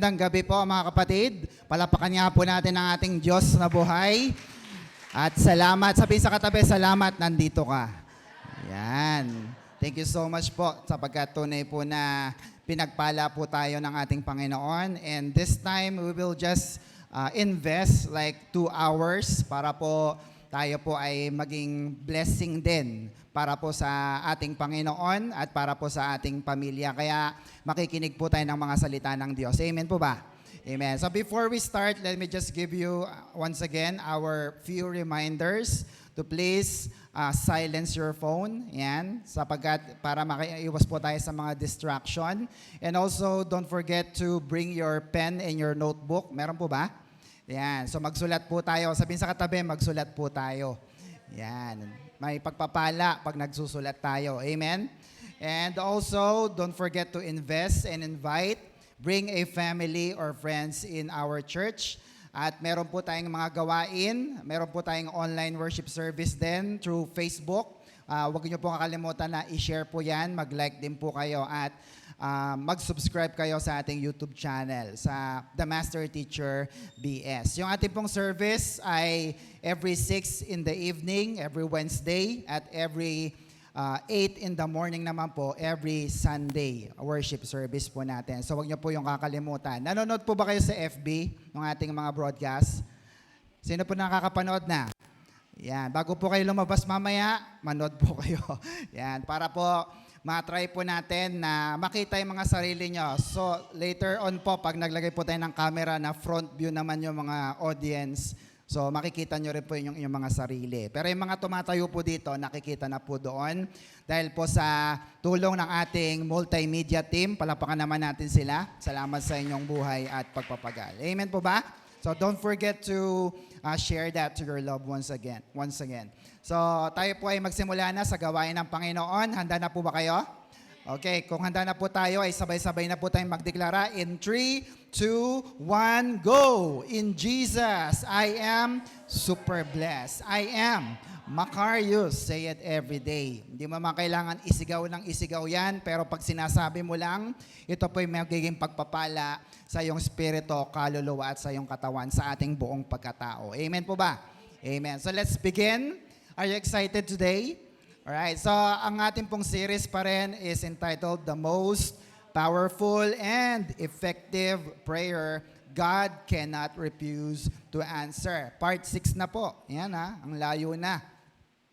magandang gabi po mga kapatid. Palapakan nga po natin ang ating Diyos na buhay. At salamat, sabihin sa katabi, salamat, nandito ka. Yan. Thank you so much po sapagkat tunay po na pinagpala po tayo ng ating Panginoon. And this time, we will just invest like 2 hours para po tayo po ay maging blessing din para po sa ating Panginoon at para po sa ating pamilya. Kaya makikinig po tayo ng mga salita ng Diyos. Amen po ba? Amen. So before we start, let me just give you once again our few reminders to please silence your phone. Yan, sapagkat para makaiwas po tayo sa mga distraction. And also, don't forget to bring your pen and your notebook. Meron po ba? Yan. So magsulat po tayo. Sabihin sa katabi, magsulat po tayo. Yan. May pagpapala pag nagsusulat tayo. Amen? And also, don't forget to invest and invite. Bring a family or friends in our church. At meron po tayong mga gawain. Meron po tayong online worship service din through Facebook. Huwag niyo po kakalimutan na i-share po yan. Mag-like din po kayo at mag-subscribe kayo sa ating YouTube channel sa The Master Teacher BS. Yung ating pong service ay every 6 in the evening, every Wednesday, at every 8 in the morning naman po, every Sunday, worship service po natin. So wag niyo po yung kakalimutan. Nanonood po ba kayo sa FB ng ating mga broadcast? Sino po nakakapanood na? Yan, bago po kayo lumabas mamaya, manood po kayo. Yan, para po matry po natin na makita yung mga sarili nyo. So, later on po, pag naglagay po tayo ng camera na front view naman yung mga audience, so makikita nyo rin po yung mga sarili. Pero yung mga tumatayo po dito, nakikita na po doon. Dahil po sa tulong ng ating multimedia team, palapakan naman natin sila. Salamat sa inyong buhay at pagpapagal. Amen po ba? So, don't forget to share that to your loved ones again. Once again. So, tayo po ay magsimula na sa gawain ng Panginoon. Handa na po ba kayo? Okay, kung handa na po tayo, ay sabay-sabay na po tayong magdeklara. In 3, 2, 1, go! In Jesus, I am super blessed. I am Macarius. Say it every day. Hindi mo kailangan isigaw ng isigaw yan, pero pag sinasabi mo lang, ito po ay magiging pagpapala sa iyong spirito, kaluluwa at sa iyong katawan sa ating buong pagkatao. Amen po ba? Amen. So let's begin. Are you excited today? Alright, so ang ating pong series pa rin is entitled The Most Powerful and Effective Prayer God Cannot Refuse to Answer. Part 6 na po. Yan ang layo na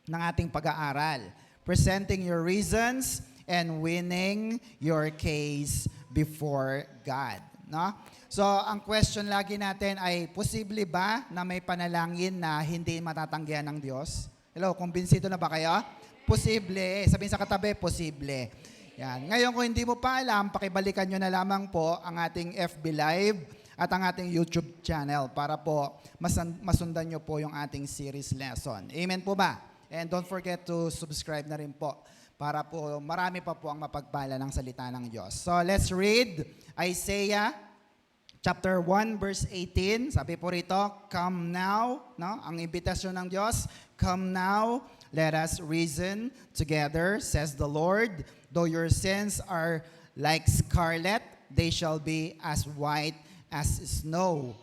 ng ating pag-aaral. Presenting your reasons and winning your case before God. No? So, ang question lagi natin ay, posible ba na may panalangin na hindi matatanggihan ng Diyos? Hello, kumbinsido na ba kayo? Posible. Sabihin sa katabi, posible. Yan. Ngayon, kung hindi mo pa alam, pakibalikan nyo na lamang po ang ating FB Live at ang ating YouTube channel para po masundan nyo po yung ating series lesson. Amen po ba? And don't forget to subscribe na rin po para po marami pa po ang mapagpala ng salita ng Diyos. So, let's read Isaiah Chapter 1, verse 18, sabi po rito, come now, no? Ang imbitasyon ng Diyos, come now, let us reason together, says the Lord. Though your sins are like scarlet, they shall be as white as snow.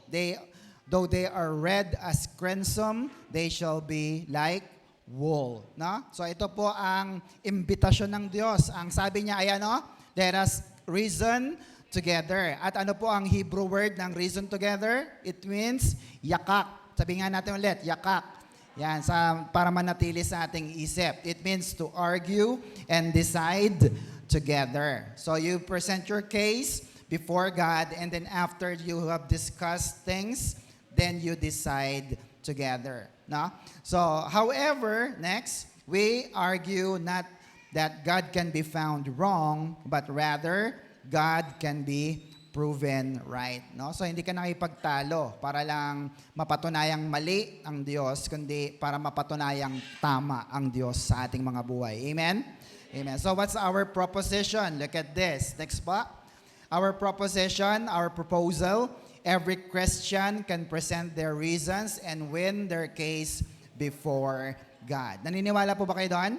Though they are red as crimson, they shall be like wool. No? So ito po ang imbitasyon ng Diyos. Ang sabi niya ay ano, let us reason together. At ano po ang Hebrew word ng reason together? It means yakak. Sabi nga natin ulit, yakak. Yan, para manatili sa ating isip. It means to argue and decide together. So you present your case before God, and then after you have discussed things, then you decide together. No? So, however, next, we argue not that God can be found wrong, but rather God can be proven right. No? So hindi ka nakipagtalo para lang mapatunayang mali ang Diyos, kundi para mapatunayang tama ang Diyos sa ating mga buhay. Amen? Amen. So what's our proposition? Look at this. Next pa. Our proposition, our proposal, every Christian can present their reasons and win their case before God. Naniniwala po ba kayo doon?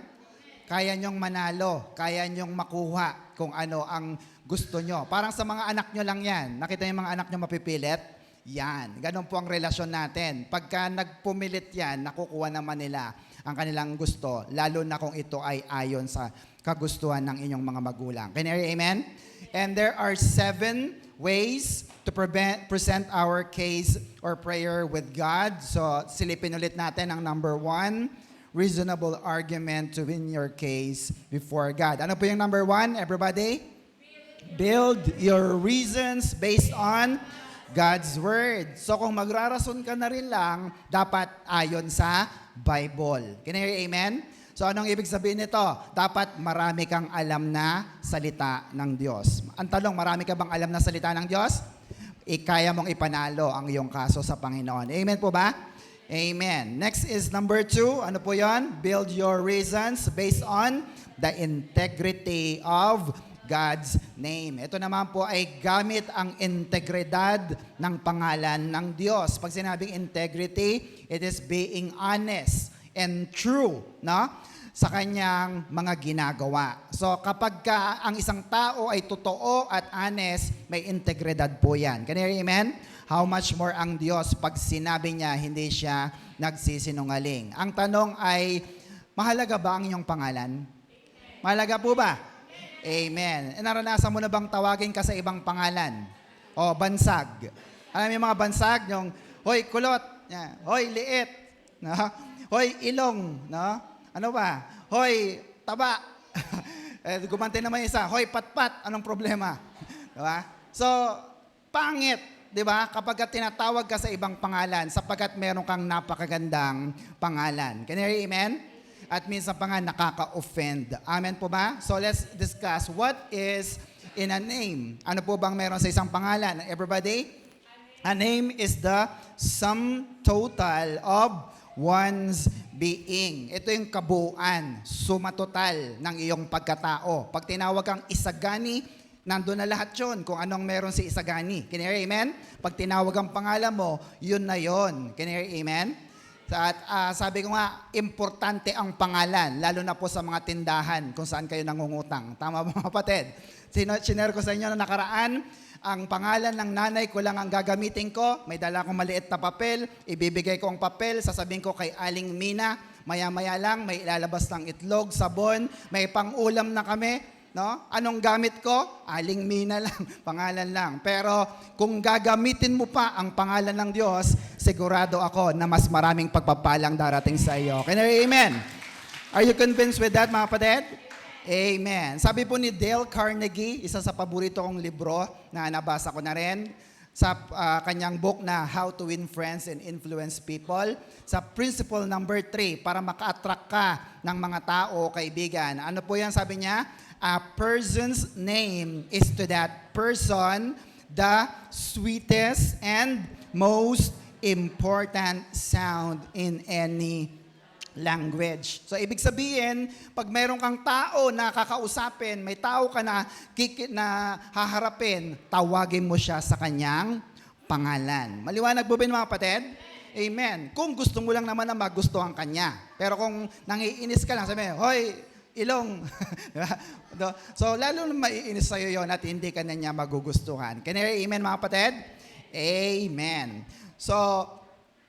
Kaya nyong manalo, kaya nyong makuha kung ano ang gusto nyo. Parang sa mga anak nyo lang yan. Nakita yung mga anak nyo mapipilit? Yan. Ganon po ang relasyon natin. Pagka nagpumilit yan, nakukuha naman nila ang kanilang gusto, lalo na kung ito ay ayon sa kagustuhan ng inyong mga magulang. Can you hear amen? And there are 7 ways to present our case or prayer with God. So, silipin ulit natin ang number 1, reasonable argument to win your case before God. Ano po yung number 1, everybody? Build your reasons based on God's Word. So, kung magrarason ka na rin lang, dapat ayon sa Bible. Can you hear amen? So anong ibig sabihin nito? Dapat marami kang alam na salita ng Diyos. Ang tanong, marami ka bang alam na salita ng Diyos? Kaya mong ipanalo ang iyong kaso sa Panginoon. Amen po ba? Amen. Next is number 2. Ano po yon? Build your reasons based on the integrity of God's name. Ito naman po ay gamit ang integridad ng pangalan ng Diyos. Pag sinabing integrity, it is being honest and true, no? Sa kanyang mga ginagawa. So kapag ang isang tao ay totoo at honest, may integridad po yan. Can you hear amen? How much more ang Diyos pag sinabi niya, hindi siya nagsisinungaling. Ang tanong ay, mahalaga ba ang inyong pangalan? Mahalaga po ba? Amen. Naranasan mo na bang tawagin ka sa ibang pangalan? O, bansag. Alam mo yung mga bansag? Yung, hoy, kulot. Yeah. Hoy, liit. No? Hoy, ilong. No? Ano ba? Hoy, taba. Gumanti naman isa. Hoy, patpat. Anong problema? Diba? So, pangit. Diba? Kapag tinatawag ka sa ibang pangalan, sapagkat meron kang napakagandang pangalan. Can you hear amen? At minsan pa nga nakaka-offend. Amen po ba? So, let's discuss what is in a name. Ano po bang meron sa isang pangalan? Everybody? A name is the sum total of one's being. Ito yung kabuuan, suma total ng iyong pagkatao. Pag tinawag kang Isagani, nandun na lahat yun kung anong meron si Isagani. Can you hear amen? Pag tinawag ang pangalan mo, yun na yun. Can you hear amen? At sabi ko nga, importante ang pangalan, lalo na po sa mga tindahan kung saan kayo nangungutang. Tama ba mga kapatid? Sinare ko sa inyo na nakaraan, ang pangalan ng nanay ko lang ang gagamitin ko. May dala akong maliit na papel, ibibigay ko ang papel, sasabihin ko kay Aling Mina, maya-maya lang, may ilalabas ng itlog, sabon, may pang-ulam na kami. No? Anong gamit ko? Aling Mina lang, pangalan lang. Pero kung gagamitin mo pa ang pangalan ng Diyos, sigurado ako na mas maraming pagpapalang darating sa iyo. Can you hear amen? Are you convinced with that, mga kapatid? Amen. Sabi po ni Dale Carnegie, isa sa paborito kong libro na nabasa ko na rin, sa kanyang book na How to Win Friends and Influence People, sa principle number 3, para maka-attract ka ng mga tao, kaibigan. Ano po yan sabi niya? A person's name is to that person the sweetest and most important sound in any language. So, ibig sabihin, pag mayroon kang tao na kakausapin, may tao ka na, na haharapin, tawagin mo siya sa kanyang pangalan. Maliwanag po ba mga kapatid? Amen. Kung gusto mo lang naman na magustuhan kanya. Pero kung nangiinis ka lang, sabi mo, hoy, ilong. So, lalo na maiinis sa'yo yun at hindi ka na niya magugustuhan. Can you hear amen mga kapatid? Amen. So,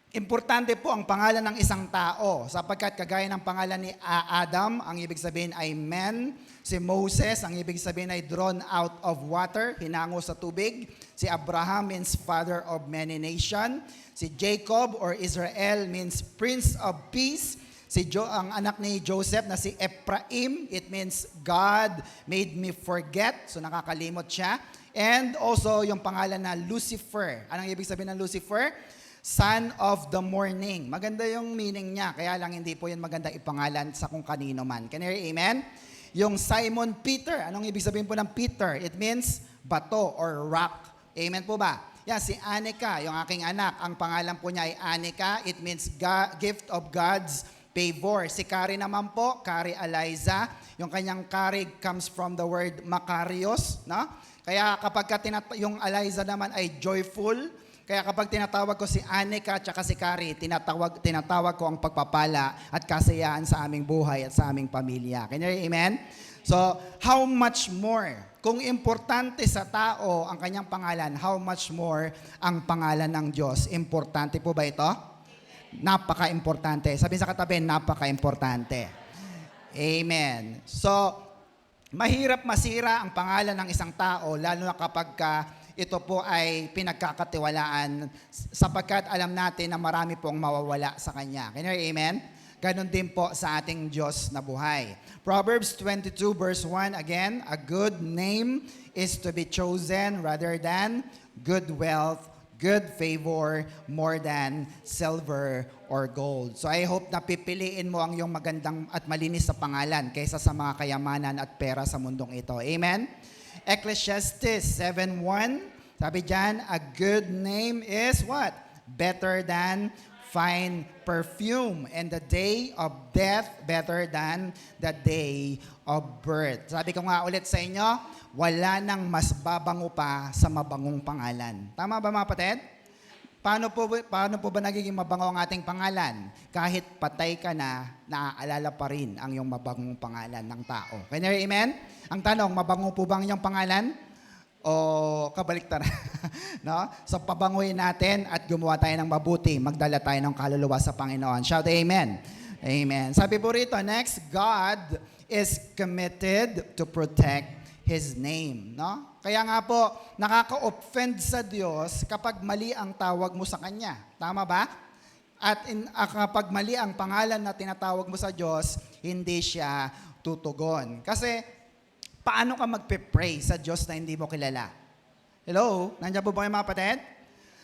importante po ang pangalan ng isang tao sapagkat kagaya ng pangalan ni Adam, ang ibig sabihin ay man. Si Moses, ang ibig sabihin ay drawn out of water, hinango sa tubig. Si Abraham means father of many nations. Si Jacob or Israel means prince of peace. Ang anak ni Joseph na si Ephraim, it means God made me forget. So nakakalimot siya. And also yung pangalan na Lucifer. Anong ibig sabihin ng Lucifer? Son of the morning. Maganda yung meaning niya, kaya lang hindi po yun maganda ipangalan sa kung kanino man. Can you hear amen? Yung Simon Peter, anong ibig sabihin po ng Peter? It means bato or rock. Amen po ba? Yan, si Anika, yung aking anak, ang pangalan po niya ay Anika. It means gift of God's favor. Si Kari naman po, Kari Eliza, yung kanyang Kari comes from the word Makarios. No? Kaya kapag yung Eliza naman ay joyful, kaya kapag tinatawag ko si Anika at si Kari, tinatawag ko ang pagpapala at kasiyahan sa aming buhay at sa aming pamilya. Can you hear amen? So, how much more? Kung importante sa tao ang kanyang pangalan, how much more ang pangalan ng Diyos? Importante po ba ito? Napaka-importante. Sabihin sa katabi, napaka-importante. Amen. So, mahirap masira ang pangalan ng isang tao, lalo na kapag ito po ay pinagkakatiwalaan sapagkat alam natin na marami pong mawawala sa Kanya. Can you hear amen? Ganon din po sa ating Diyos na buhay. Proverbs 22 verse 1, again, a good name is to be chosen rather than good wealth, good favor, more than silver or gold. So I hope na pipiliin mo ang iyong magandang at malinis na pangalan kaysa sa mga kayamanan at pera sa mundong ito. Amen? Ecclesiastes 7:1, sabi dyan, a good name is what? Better than fine perfume, and the day of death better than the day of birth. Sabi ko nga ulit sa inyo, wala nang mas babango pa sa mabangong pangalan. Tama ba mga kapatid? Paano po ba nagiging mabango ang ating pangalan? Kahit patay ka na, naaalala pa rin ang iyong mabangong pangalan ng tao. Can you hear amen? Ang tanong, mabango po ba ang iyong pangalan? O kabaliktaran? No? So pabanguhin natin at gumawa tayo ng mabuti. Magdala tayo ng kaluluwa sa Panginoon. Shout amen. Amen. Sabi po rito, next, God is committed to protect His name. No? Kaya nga po, nakaka-offend sa Diyos kapag mali ang tawag mo sa Kanya. Tama ba? At kapag mali ang pangalan na tinatawag mo sa Diyos, hindi siya tutugon. Kasi, paano ka magpe-pray sa Diyos na hindi mo kilala? Hello? Nandiyan po ba kayo mga kapatid?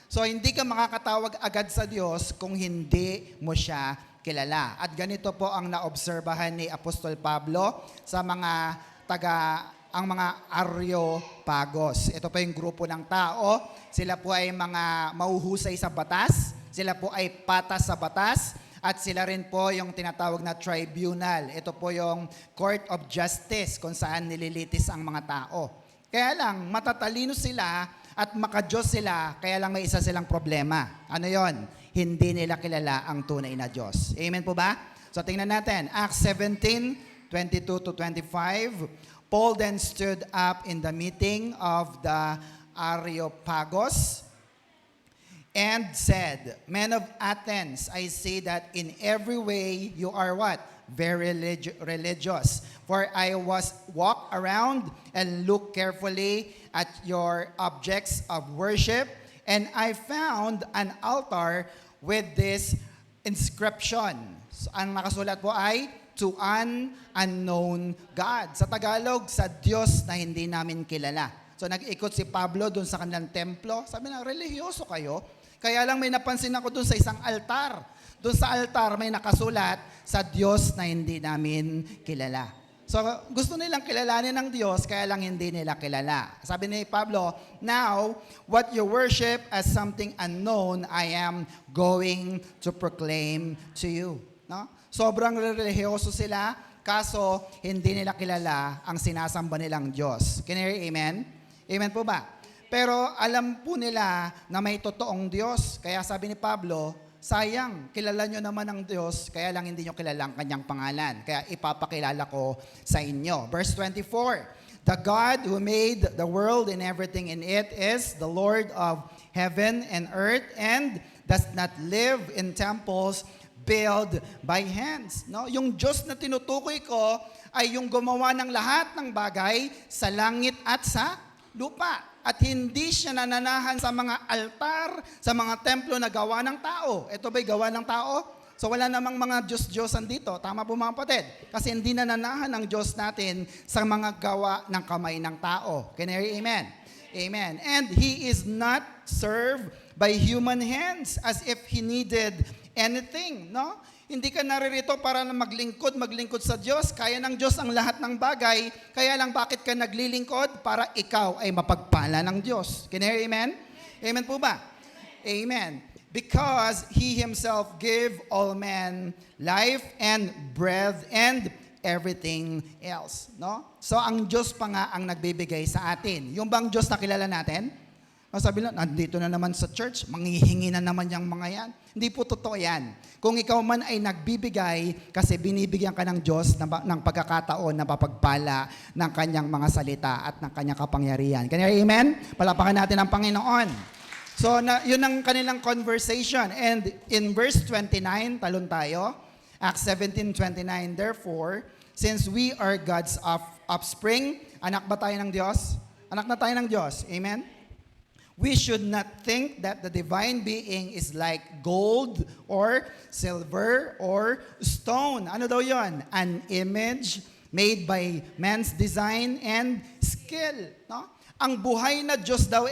So, hindi ka makakatawag agad sa Diyos kung hindi mo siya kilala. At ganito po ang naobserbahan ni Apostol Pablo sa mga ang mga Areopagos. Ito po yung grupo ng tao. Sila po ay mga mahuhusay sa batas. Sila po ay patas sa batas. At sila rin po yung tinatawag na tribunal. Ito po yung court of justice kung saan nililitis ang mga tao. Kaya lang, matatalino sila at makadiyos sila, kaya lang may isa silang problema. Ano yon? Hindi nila kilala ang tunay na Diyos. Amen po ba? So tingnan natin, Acts 17:22-25. Paul then stood up in the meeting of the Areopagus and said, Men of Athens, I see that in every way you are what? Very religious. For I walk around and look carefully at your objects of worship, and I found an altar with this inscription. So, ang nakasulat po ay, to an unknown God. Sa Tagalog, sa Diyos na hindi namin kilala. So nag-ikot si Pablo doon sa kanilang templo. Sabi na, religyoso kayo? Kaya lang may napansin ako doon sa isang altar. Doon sa altar may nakasulat, sa Diyos na hindi namin kilala. So gusto nilang kilalanin ng Diyos, kaya lang hindi nila kilala. Sabi ni Pablo, now, what you worship as something unknown, I am going to proclaim to you. No? Sobrang religyoso sila, kaso hindi nila kilala ang sinasamba nilang Diyos. Can you hear amen? Amen po ba? Pero alam po nila na may totoong Diyos. Kaya sabi ni Pablo, sayang, kilala nyo naman ang Diyos, kaya lang hindi nyo kilala ang kanyang pangalan. Kaya ipapakilala ko sa inyo. Verse 24, the God who made the world and everything in it is the Lord of heaven and earth and does not live in temples built by hands. No? Yung Diyos na tinutukoy ko ay yung gumawa ng lahat ng bagay sa langit at sa lupa. At hindi siya nananahan sa mga altar, sa mga templo na gawa ng tao. Ito ba'y gawa ng tao? So wala namang mga Diyos-Diyosan dito. Tama po mga kapatid? Kasi hindi nananahan ng Diyos natin sa mga gawa ng kamay ng tao. Can you hear amen? Amen. And He is not served by human hands as if He needed anything, no? Hindi ka naririto para na maglingkod sa Diyos. Kaya ng Diyos ang lahat ng bagay. Kaya lang bakit ka naglilingkod? Para ikaw ay mapagpala ng Diyos. Can you hear amen? Amen po ba? Amen. Because He Himself gave all men life and breath and everything else, no? So ang Diyos pa nga ang nagbibigay sa atin. Yung bang Diyos na kilala natin? Sabi lang, nandito na naman sa church, manghihingi na naman yung mga yan. Hindi po totoo yan. Kung ikaw man ay nagbibigay, kasi binibigyan ka ng Diyos ng pagkakataon na papagpala ng kanyang mga salita at ng kanyang kapangyarihan. Kanya, amen? Palapakan natin ang Panginoon. So, yun ang kanilang conversation. And in verse 29, talon tayo, Acts 17:29, therefore, since we are God's offspring, anak ba tayo ng Diyos? Anak na tayo ng Diyos. Amen? We should not think that the divine being is like gold or silver or stone. Ano daw yon? An image made by man's design and skill. No? Ang buhay na Diyos daw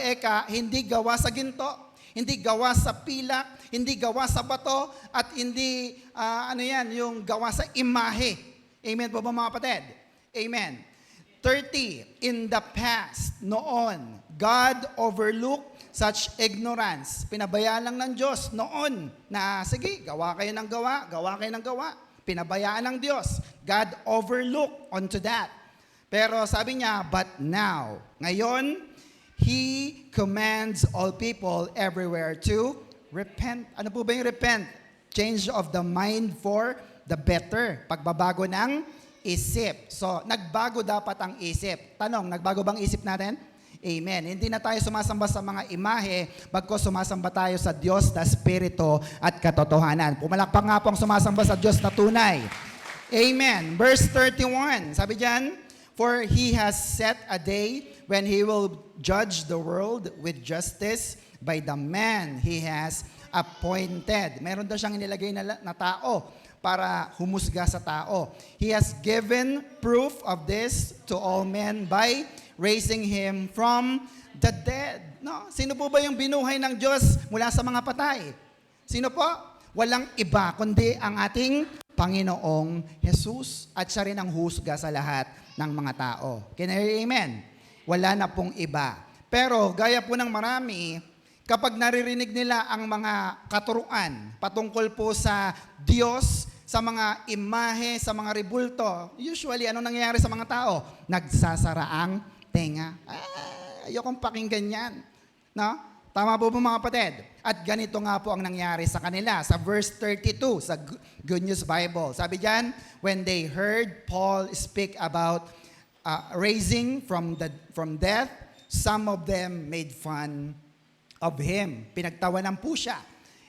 hindi gawa sa ginto, hindi gawa sa pilak, hindi gawa sa bato, at hindi, yung gawa sa imahe. Amen po ba mga kapatid? Amen. 30, in the past, noon, God overlooked such ignorance. Pinabayaan lang ng Diyos noon na, sige, gawa kayo ng gawa. Pinabayaan ng Diyos. God overlooked onto that. Pero sabi niya, but now, ngayon, He commands all people everywhere to repent. Ano po ba yung repent? Change of the mind for the better. Pagbabago ng isip. So, nagbago dapat ang isip. Tanong, nagbago bang isip natin? Amen. Hindi na tayo sumasamba sa mga imahe, bagkus sumasamba tayo sa Diyos na Espiritu at katotohanan. Pumalakpak nga po ang sumasamba sa Diyos na tunay. Amen. Verse 31, sabi diyan, for He has set a day when He will judge the world with justice by the man He has appointed. Meron daw siyang inilagay na tao para humusga sa tao. He has given proof of this to all men by raising Him from the dead. No? Sino po ba yung binuhay ng Diyos mula sa mga patay? Sino po? Walang iba kundi ang ating Panginoong Jesus. At siya rin ang husga sa lahat ng mga tao. Can I hear amen? Wala na pong iba. Pero gaya po ng marami, kapag naririnig nila ang mga katuruan patungkol po sa Diyos, sa mga imahe, sa mga ribulto, usually, ano nangyayari sa mga tao? Nagsasara ang tenga. Ayokong pakinggan yan. No? Tama po mga kapatid? At ganito nga po ang nangyari sa kanila. Sa verse 32, sa Good News Bible. Sabi diyan, when they heard Paul speak about raising from death, some of them made fun of him. Pinagtawanan po siya.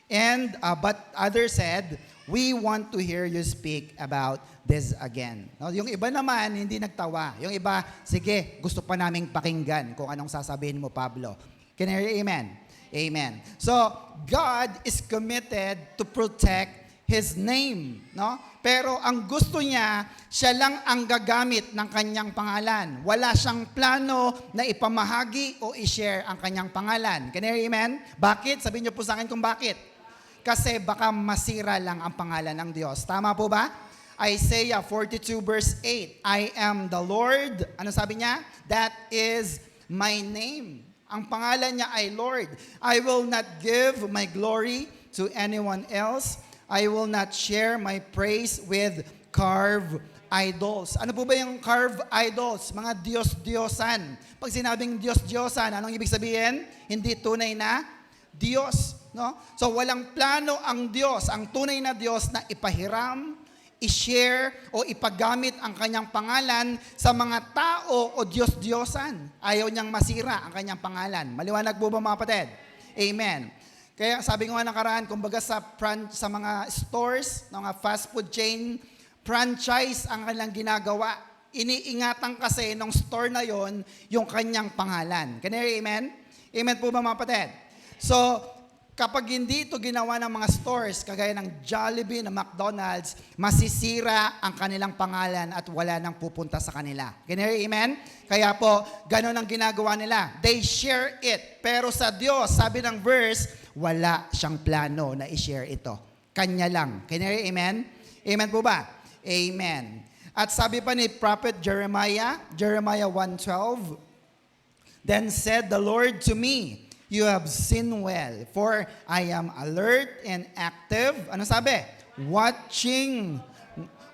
And but others said, we want to hear you speak about this again. No, yung iba naman, hindi nagtawa. Yung iba, sige, gusto pa naming pakinggan kung anong sasabihin mo, Pablo. Can I hear amen? Amen. So, God is committed to protect His name. No? Pero ang gusto niya, siya lang ang gagamit ng kanyang pangalan. Wala siyang plano na ipamahagi o i-share ang kanyang pangalan. Can I hear amen? Bakit? Sabihin niyo po sa akin kung bakit. Kasi baka masira lang ang pangalan ng Diyos. Tama po ba? Isaiah 42 verse 8, I am the Lord. Ano sabi niya? That is my name. Ang pangalan niya ay Lord. I will not give my glory to anyone else. I will not share my praise with carved idols. Ano po ba yung carved idols? Mga Diyos-Diyosan. Pag sinabing Diyos-Diyosan, anong ibig sabihin? Hindi tunay na Diyos. No? So walang plano ang Diyos, ang tunay na Diyos na ipahiram, i-share o ipagamit ang kanyang pangalan sa mga tao o Diyos-Diyosan. Ayaw niyang masira ang kanyang pangalan. Maliwanag po ba mga kapatid? Amen. Kaya sabi ko nga nakaraan, kumbaga sa mga stores, mga fast food chain, franchise ang kanilang ginagawa. Iniingatan kasi ng store na yon yung kanyang pangalan. Can you hear amen? Amen po ba mga kapatid? So, kapag hindi ito ginawa ng mga stores, kagaya ng Jollibee, ng McDonald's, masisira ang kanilang pangalan at wala nang pupunta sa kanila. Can you hear amen? Kaya po, ganun ang ginagawa nila. They share it. Pero sa Diyos, sabi ng verse, wala siyang plano na i-share ito. Kanya lang. Can you hear amen? Amen po ba? Amen. At sabi pa ni Prophet Jeremiah 1:12, then said the Lord to me, you have seen well, for I am alert and active. Ano sabi? Watching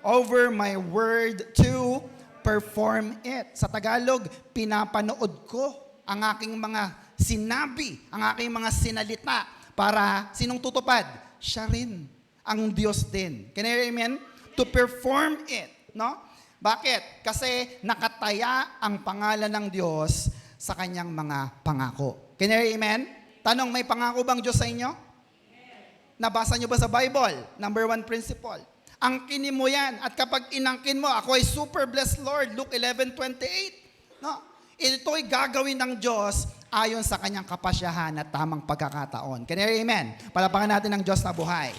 over my word to perform it. Sa Tagalog, pinapanood ko ang aking mga sinabi, ang aking mga sinalita para sinong tutupad? Siya rin, ang Diyos din. Can you hear amen? To perform it, no? Bakit? Kasi nakataya ang pangalan ng Diyos sa kanyang mga pangako. Can you hear amen? Tanong, may pangako bang Diyos sa inyo? Nabasa nyo ba sa Bible? Number 1 principle. Angkinin mo yan. At kapag inangkin mo, ako ay super blessed Lord. Luke 11:28. No? Ito'y gagawin ng Diyos ayon sa kanyang kapasyahan at tamang pagkakataon. Can you hear amen? Palapakan natin ang Diyos na buhay.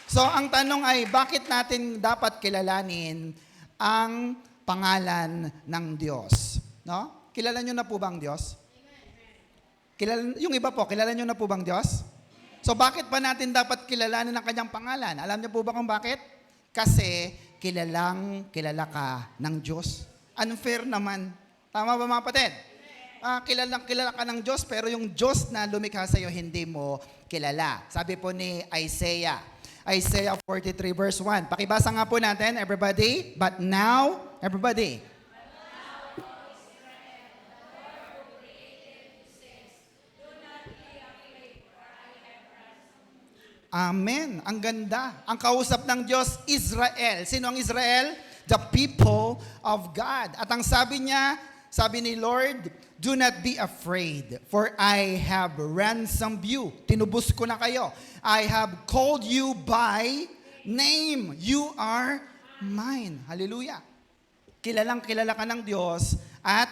So, ang tanong ay, bakit natin dapat kilalanin ang pangalan ng Diyos? No? Kilala nyo na po ba ang Diyos? Yung iba po, kilala nyo na po bang Diyos? So, bakit pa natin dapat kilalanin ang kanyang pangalan? Alam niyo po ba kung bakit? Kasi kilala ka ng Diyos. Unfair naman. Tama ba mga kapatid? Kilala ka ng Diyos, pero yung Diyos na lumikha sa iyo, hindi mo kilala. Sabi po ni Isaiah 43 verse 1. Pakibasa nga po natin, everybody. But now, everybody. Amen. Ang ganda. Ang kausap ng Diyos, Israel. Sino ang Israel? The people of God. At ang sabi niya, sabi ni Lord, do not be afraid, for I have ransomed you. Tinubos ko na kayo. I have called you by name. You are mine. Hallelujah. Kilalang kilala ka ng Diyos at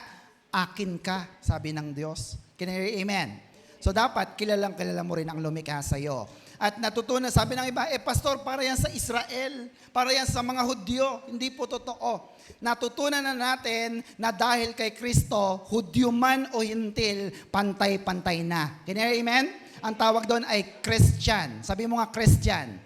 akin ka, sabi ng Diyos. Can you hear amen? So dapat kilalang kilala mo rin ang lumikha sa iyo. At natutunan, sabi ng iba, pastor, para yan sa Israel, para yan sa mga Hudyo. Hindi po totoo. Natutunan na natin na dahil kay Kristo, Hudyo man o Hintil, pantay-pantay na. Can you hear amen? Ang tawag doon ay Christian. Sabi mo nga Christian.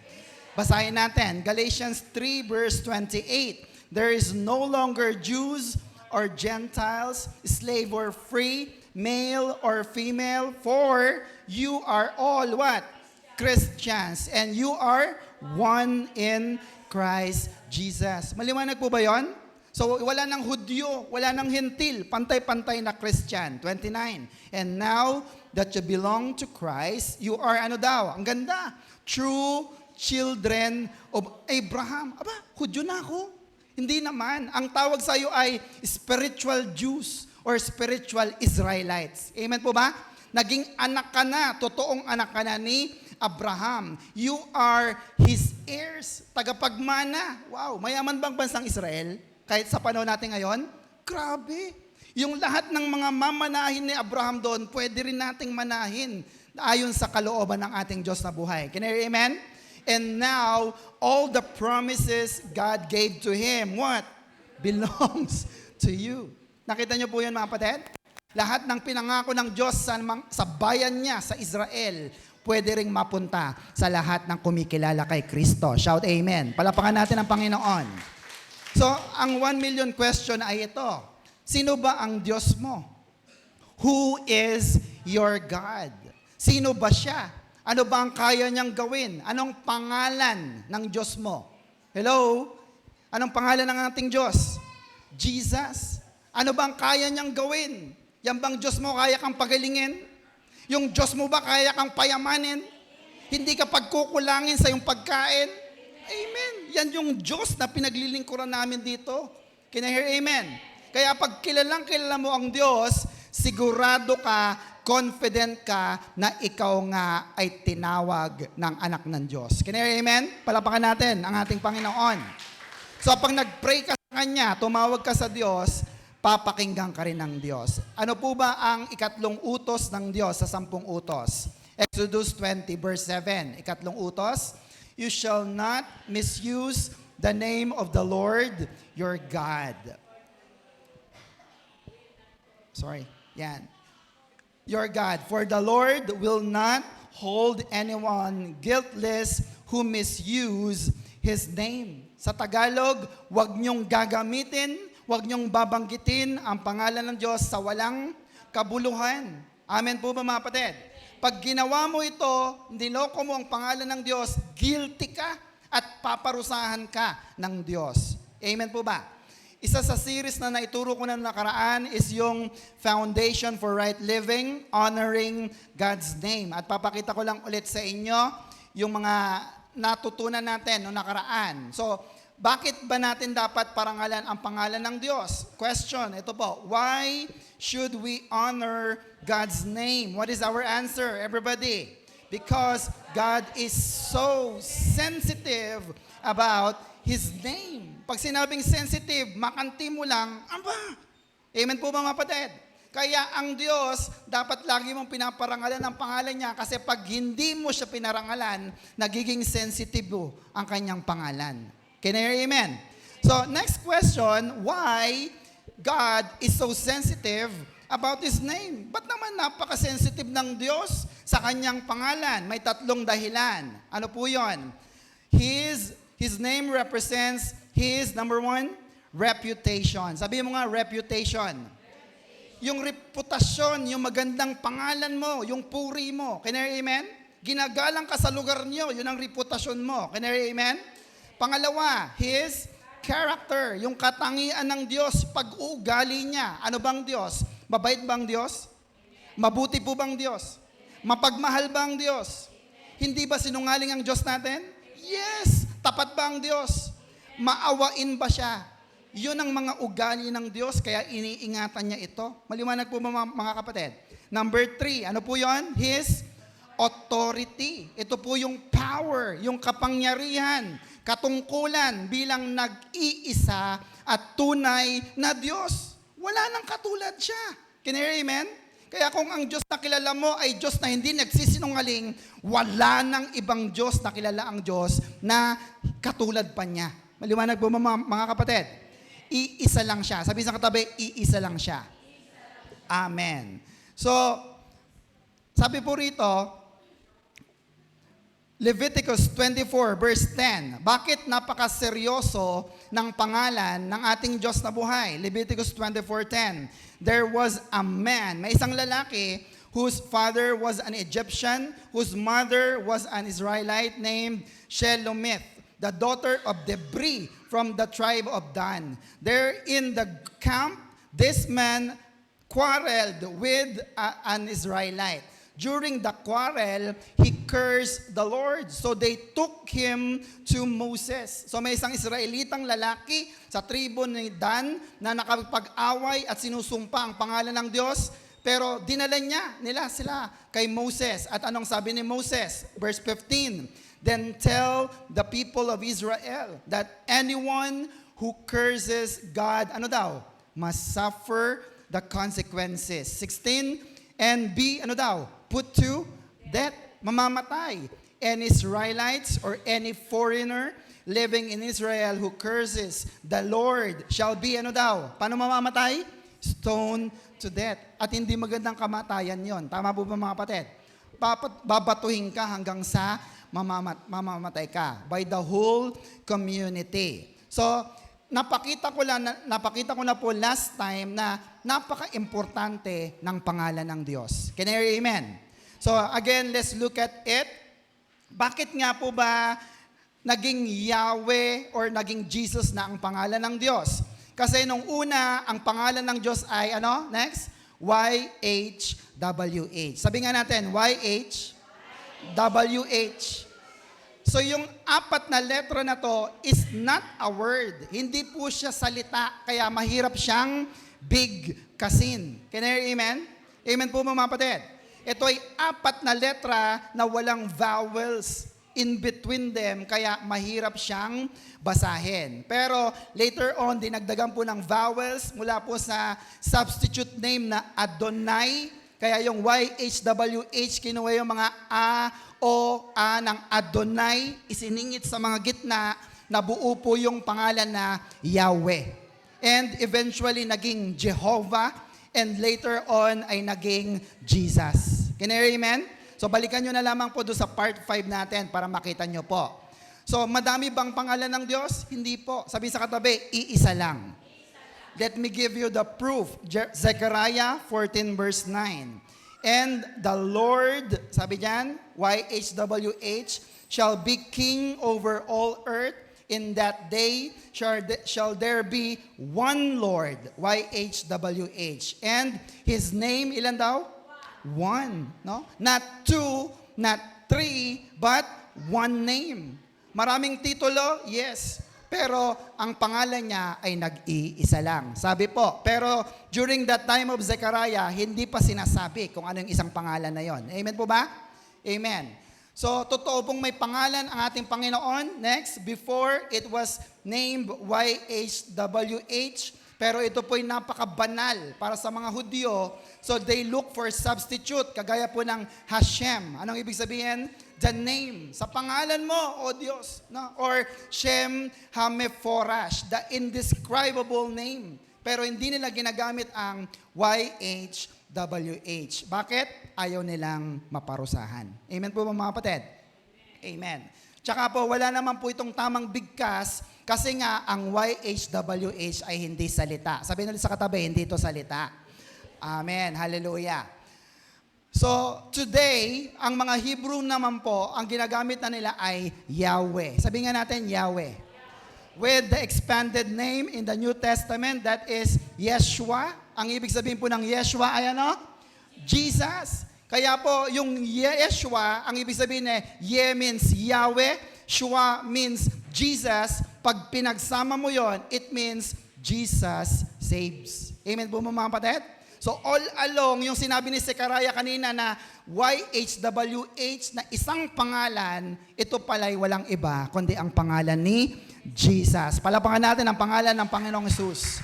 Basahin natin, Galatians 3 verse 28. There is no longer Jews or Gentiles, slave or free, male or female, for you are all what? Christians, and you are one in Christ Jesus. Maliwanag po ba yon? So, wala ng Hudyo, wala ng Hintil, pantay-pantay na Christian. 29. And now that you belong to Christ, you are ano daw? Ang ganda. True children of Abraham. Aba, Hudyo na ako. Hindi naman. Ang tawag sa iyo ay spiritual Jews or spiritual Israelites. Amen po ba? Naging anak ka na, totoong anak ka na ni Abraham. You are his heirs. Tagapagmana. Wow, mayaman bang bansang Israel? Kahit sa panahon natin ngayon? Grabe. Yung lahat ng mga mamanahin ni Abraham doon, pwede rin nating manahin ayon sa kalooban ng ating Diyos na buhay. Can you hear amen? And now, all the promises God gave to him, what? Belongs to you. Nakita niyo po yun mga kapatid? Lahat ng pinangako ng Diyos sa bayan niya, sa Israel, pwede ring mapunta sa lahat ng kumikilala kay Kristo. Shout amen. Palapakan natin ang Panginoon. So, ang 1 million question ay ito. Sino ba ang Diyos mo? Who is your God? Sino ba siya? Ano ba ang kaya niyang gawin? Anong pangalan ng Diyos mo? Hello? Anong pangalan ng ating Diyos? Jesus. Ano ba ang kaya niyang gawin? Yan bang Diyos mo kaya kang pagalingin? Yung Diyos mo ba kaya kang payamanin? Hindi ka pagkukulangin sa iyong pagkain? Amen. Yan yung Diyos na pinaglilingkuran namin dito. Can you hear amen? Kaya pag kilala mo ang Diyos, sigurado ka, confident ka na ikaw nga ay tinawag ng anak ng Diyos. Can you hear amen? Palapakan natin ang ating Panginoon. So pag nag-pray ka sa Kanya, tumawag ka sa Diyos, papakinggan ka rin ng Diyos. Ano po ba ang ikatlong utos ng Diyos sa 10 utos? Exodus 20 verse 7. Ikatlong utos, you shall not misuse the name of the Lord your God. Sorry. Yan. Your God. For the Lord will not hold anyone guiltless who misuse His name. Sa Tagalog, huwag niyong gagamitin, huwag niyong babanggitin ang pangalan ng Diyos sa walang kabuluhan. Amen po ba mga kapatid? Pag ginawa mo ito, niloko mo ang pangalan ng Diyos, guilty ka at paparusahan ka ng Diyos. Amen po ba? Isa sa series na naituro ko na nakaraan is yung Foundation for Right Living, Honoring God's Name. At papakita ko lang ulit sa inyo yung mga natutunan natin noong nakaraan. So, bakit ba natin dapat parangalan ang pangalan ng Diyos? Question, ito po. Why should we honor God's name? What is our answer, everybody? Because God is so sensitive about His name. Pag sinabing sensitive, makanti mo lang, aba! Amen po ba mga kapatid? Kaya ang Diyos, dapat lagi mong pinaparangalan ang pangalan niya kasi pag hindi mo siya pinarangalan, nagiging sensitive ang kanyang pangalan. Can I hear amen? So, next question, why God is so sensitive about His name? Ba't naman napaka-sensitive ng Diyos sa kanyang pangalan? May tatlong dahilan. Ano po yon? His name represents His, number one, reputation. Sabi mo nga, reputation. Yung reputasyon, yung magandang pangalan mo, yung puri mo. Can I hear amen? Ginagalang ka sa lugar niyo, yun ang reputasyon mo. Can I hear amen? Pangalawa, His character, yung katangian ng Diyos, pag-uugali niya. Ano bang Diyos? Mabait bang Diyos? Mabuti po bang Diyos? Mapagmahal bang Diyos? Hindi ba sinungaling ang Diyos natin? Yes! Tapat ba ang Diyos? Maawain ba siya? Yun ang mga ugali ng Diyos, kaya iniingatan niya ito. Maliwanag po mga kapatid. Number 3, ano po yon? His authority. Ito po yung power, yung kapangyarihan, katungkulan bilang nag-iisa at tunay na Diyos. Wala nang katulad siya. Can you hear amen? Kaya kung ang Diyos na kilala mo ay Diyos na hindi nagsisinungaling, wala nang ibang Diyos na kilala ang Diyos na katulad pa niya. Maliwanag po mga kapatid. Iisa lang siya. Sabi sa katabi, iisa lang siya. Amen. So, sabi po rito, Leviticus 24 verse 10. Bakit napakaseryoso ng pangalan ng ating Diyos na buhay? Leviticus 24:10. There was a man, may isang lalaki whose father was an Egyptian, whose mother was an Israelite named Shelomith, the daughter of Debri from the tribe of Dan. There in the camp, this man quarreled with an Israelite. During the quarrel, he cursed the Lord. So they took him to Moses. So may isang Israelitang lalaki sa tribo ni Dan na nakapag-away at sinusumpa ang pangalan ng Diyos. Pero dinala nila sila kay Moses. At anong sabi ni Moses? Verse 15, then tell the people of Israel that anyone who curses God, ano daw? Must suffer the consequences. 16, and be, ano daw? Put to death, mamamatay. Any Israelites or any foreigner living in Israel who curses the Lord shall be, ano daw? Paano mamamatay? Stoned to death. At hindi magandang kamatayan yon. Tama po ba mga kapatid? Babatuhin ka hanggang sa mamamatay ka by the whole community. So, napakita ko na po last time na napaka-importante ng pangalan ng Diyos. Can I hear amen? So again, let's look at it. Bakit nga po ba naging Yahweh or naging Jesus na ang pangalan ng Diyos? Kasi nung una, ang pangalan ng Diyos ay ano? Next? YHWH. Sabi nga natin, YHWH. So yung apat na letra na to is not a word. Hindi po siya salita, kaya mahirap siyang bigkasin. Can I hear amen? Amen po mga kapatid. Ito ay apat na letra na walang vowels in between them, kaya mahirap siyang basahin. Pero later on, dinagdagan po ng vowels mula po sa substitute name na Adonai. Kaya yung YHWH, kinuha yung mga A, O, A ng Adonai, isiningit sa mga gitna, nabuo po yung pangalan na Yahweh. And eventually, naging Jehovah, and later on ay naging Jesus. Can you hear amen? So balikan nyo na lamang po doon sa part 5 natin para makita nyo po. So madami bang pangalan ng Diyos? Hindi po. Sabi sa katabi, iisa lang. Let me give you the proof. Zechariah 14 verse 9. And the Lord, sabi diyan, YHWH, shall be king over all earth. In that day shall there be one Lord, YHWH. And His name, ilan daw? One. No? Not two, not three, but one name. Maraming titulo, yes. Pero ang pangalan niya ay nag-iisa lang. Sabi po, pero during that time of Zechariah, hindi pa sinasabi kung ano yung isang pangalan na yon. Amen po ba? Amen. So, totoo pong may pangalan ang ating Panginoon. Next, before it was named YHWH, pero ito po'y napakabanal para sa mga Hudyo. So, they look for substitute, kagaya po ng Hashem. Anong ibig sabihin? The name. Sa pangalan mo, O Diyos. No? Or Shem Hamephorash, the indescribable name. Pero hindi nila ginagamit ang YHWH. Bakit? Ayaw nilang maparusahan. Amen po mga kapatid? Amen. Tsaka po, wala naman po itong tamang bigkas kasi nga ang YHWH ay hindi salita. Sabihin natin sa katabi, hindi ito salita. Amen. Hallelujah. So, today, ang mga Hebrew naman po, ang ginagamit na nila ay Yahweh. Sabihin nga natin, Yahweh. With the expanded name in the New Testament, that is Yeshua. Ang ibig sabihin po ng Yeshua ay ano? Jesus. Kaya po, yung Yeshua, ang ibig sabihin ay Ye means Yahweh, Shua means Jesus. Pag pinagsama mo yon, it means Jesus saves. Amen po mga kapatid? So all along, yung sinabi ni Zechariah kanina na YHWH na isang pangalan, ito pala'y walang iba, kundi ang pangalan ni Jesus. Palapakan natin ang pangalan ng Panginoong Jesus.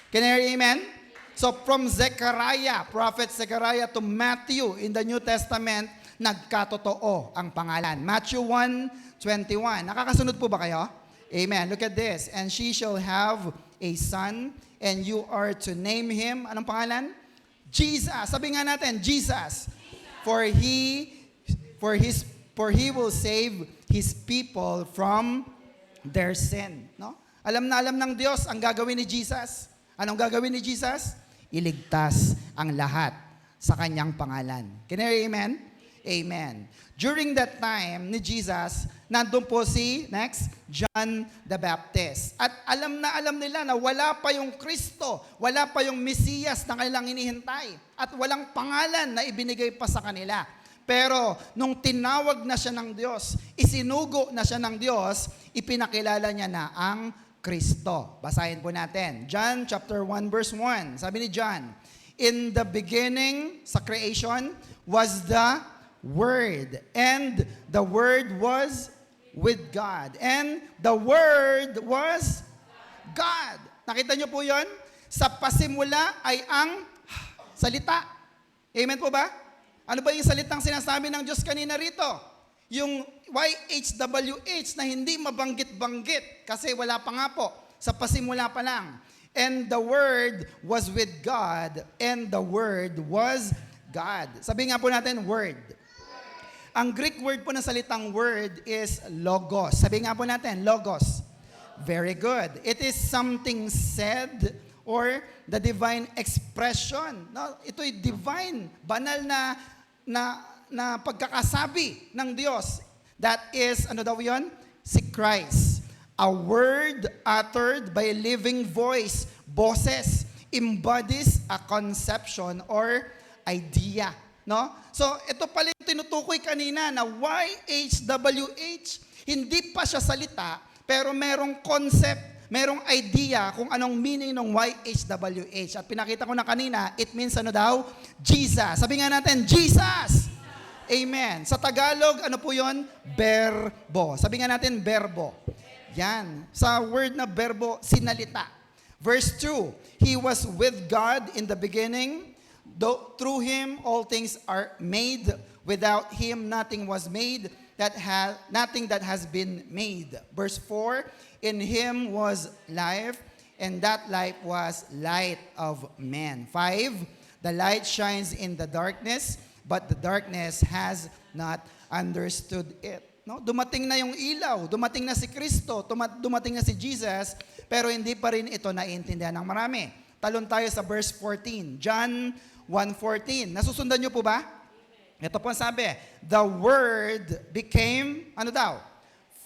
Can you hear amen? So from Zechariah, Prophet Zechariah to Matthew in the New Testament, nagkatotoo ang pangalan. Matthew 1:21. Nakakasunod po ba kayo? Amen. Look at this. And she shall have a son, and you are to name him. Anong pangalan? Jesus. Sabi nga natin, Jesus. For he will save his people from their sin. No? Alam na alam ng Diyos ang gagawin ni Jesus. Anong gagawin ni Jesus? Iligtas ang lahat sa kanyang pangalan. Can you hear amen? Amen. During that time ni Jesus, nandun po si, next, John the Baptist. At alam na alam nila na wala pa yung Kristo, wala pa yung Mesiyas na kanilang hinihintay, at walang pangalan na ibinigay pa sa kanila. Pero nung tinawag na siya ng Diyos, isinugo na siya ng Diyos, ipinakilala niya na ang Kristo. Basahin po natin. John chapter 1 verse 1. Sabi ni John, in the beginning, sa creation, was the Word. And the Word was with God. And the Word was God. Nakita niyo po yon? Sa pasimula ay ang salita. Amen po ba? Ano ba yung salitang sinasabi ng Diyos kanina rito? Yung YHWH na hindi mabanggit-banggit kasi wala pa nga po, sa pasimula pa lang. And the Word was with God, and the Word was God. Sabi nga po natin, Word. Ang Greek word po na salitang word is logos. Sabi nga po natin, logos. Very good. It is something said or the divine expression. No, ito'y divine, banal na pagkakasabi ng Diyos. That is, ano daw yun? Si Christ. A word uttered by a living voice, boses, embodies a conception or idea. No? So, ito pala yung tinutukoy kanina na YHWH, hindi pa siya salita, pero merong concept, merong idea kung anong meaning ng YHWH. At pinakita ko na kanina, it means ano daw? Jesus. Sabi nga natin, Jesus! Amen. Sa Tagalog, ano po yun? Berbo. Sabi nga natin, berbo. Yan. Sa word na berbo, sinalita. Verse 2, He was with God in the beginning. Through Him, all things are made. Without Him, nothing was made. Nothing that has been made. Verse 4, in Him was life, and that life was light of men. 5, the light shines in the darkness, but the darkness has not understood it. No? Dumating na yung ilaw, dumating na si Kristo, dumating na si Jesus, pero hindi pa rin ito naiintindihan ng marami. Talon tayo sa verse 14. John 1:14. Nasusundan niyo po ba? Ito po ang sabi, the Word became, ano daw?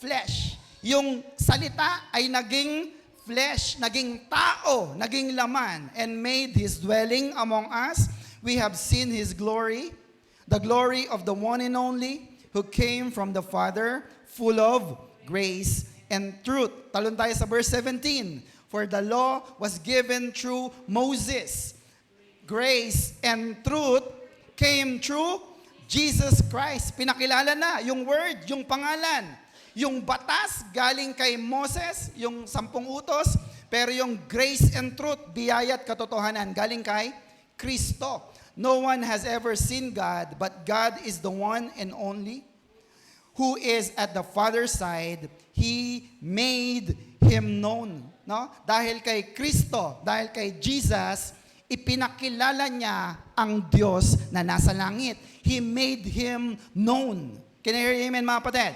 Flesh. Yung salita ay naging flesh, naging tao, naging laman, and made His dwelling among us. We have seen His glory, the glory of the one and only, who came from the Father, full of grace and truth. Talon tayo sa verse 17. For the law was given through Moses. Grace and truth came through Jesus Christ. Pinakilala na yung word, yung pangalan. Yung batas galing kay Moses, yung 10 utos, pero yung grace and truth, biyaya at katotohanan, galing kay Kristo. No one has ever seen God, but God is the one and only who is at the Father's side. He made Him known. No? Dahil kay Kristo, dahil kay Jesus, ipinakilala niya ang Diyos na nasa langit. He made Him known. Can you hear amen, mga kapatid?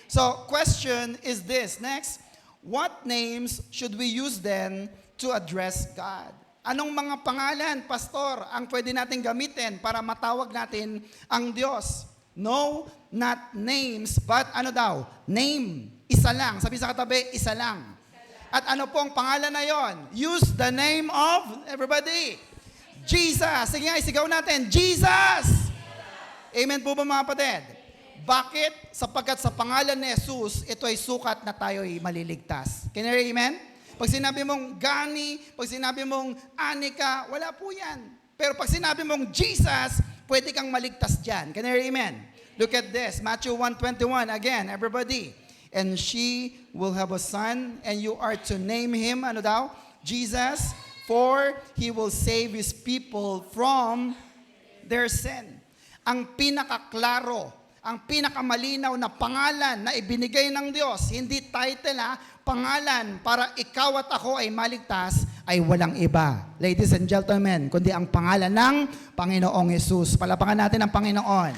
So, question is this. Next, what names should we use then to address God? Anong mga pangalan, Pastor, ang pwede natin gamitin para matawag natin ang Diyos? No, not names, but ano daw? Name. Isa lang. Sabi sa katabi, isa lang. At ano pong pangalan na yon? Use the name of, everybody, Jesus. Sige nga, isigaw natin, Jesus! Amen po ba, mga kapatid? Bakit? Sapagkat sa pangalan ni Jesus, ito ay sukat na tayo'y maliligtas. Can you hear amen? Pag sinabi mong Gani, pag sinabi mong Anika, wala po yan. Pero pag sinabi mong Jesus, pwede kang maligtas dyan. Can you hear amen? Look at this, Matthew 1:21, again, everybody. And she will have a son, and you are to name him, ano daw? Jesus, for he will save his people from their sin. Ang pinakaklaro, ang pinakamalinaw na pangalan na ibinigay ng Diyos, hindi title pangalan para ikaw at ako ay maligtas, ay walang iba. Ladies and gentlemen, kundi ang pangalan ng Panginoong Jesus. Palapakan natin ang Panginoon.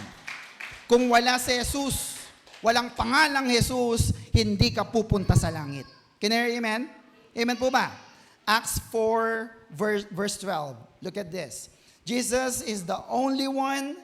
Kung wala si Jesus, walang pangalang Jesus, hindi ka pupunta sa langit. Can you hear amen? Amen po ba? Acts 4 verse 12. Look at this. Jesus is the only one